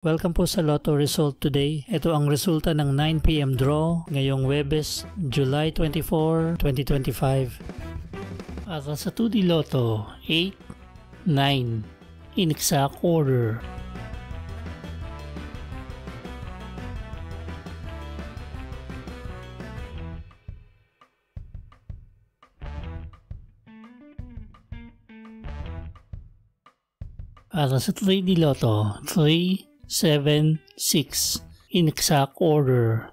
Welcome po sa Lotto Result Today. Ito ang resulta ng 9 PM draw ngayong Huwebes, July 24, 2025. At sa 2D Lotto, 8, 9 in exact order. At sa 3D Lotto, 3, 7, 6 in exact order.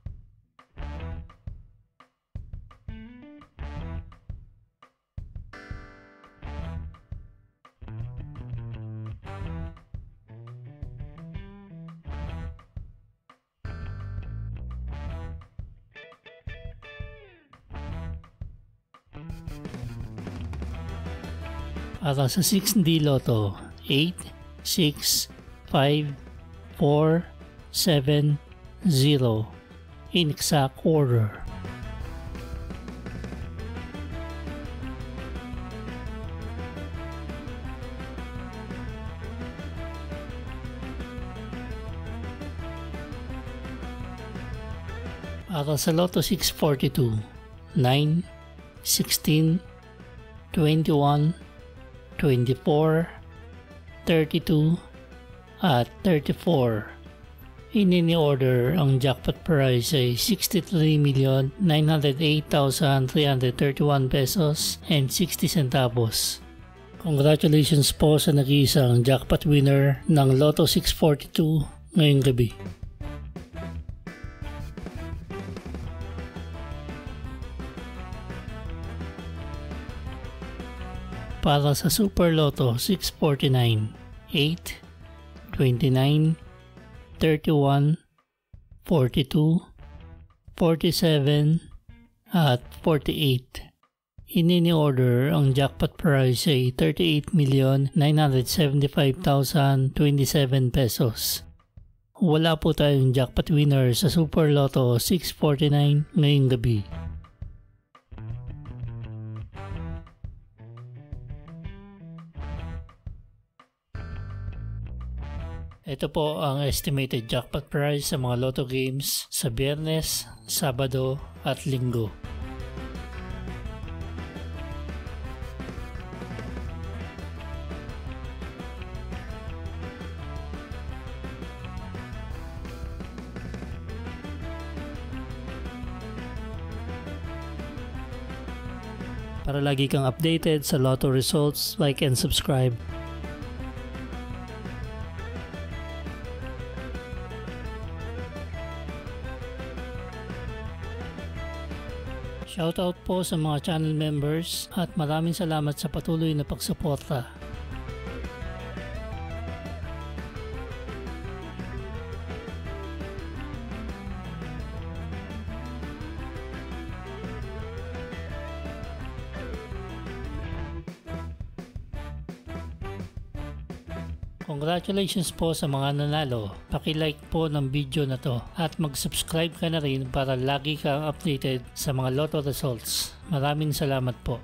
At sa 6D Lotto, 8, 6, 5, 4, 7, 0 in exact order. Para sa Lotto 642, 9, 16, 21, 24, 32, at 34. In-order ang jackpot prize ay 63,908,331 pesos and 60 centavos. Congratulations po sa nag-iisang jackpot winner ng Lotto 642 ngayong gabi. Para sa Super Lotto 649, 8, 29, 31, 42, 47, at 48. In-order ang jackpot prize ay 38,975,027 pesos. Wala po tayong jackpot winner sa Super Lotto 649 ngayong gabi. Ito po ang estimated jackpot prize sa mga Lotto games sa Biyernes, Sabado at Linggo. Para lagi kang updated sa Lotto results, like and subscribe. Shoutout po sa mga channel members at maraming salamat sa patuloy na pagsuporta. Congratulations po sa mga nanalo. Paki-like po ng video na to at mag-subscribe ka na rin para lagi kang updated sa mga Lotto results. Maraming salamat po.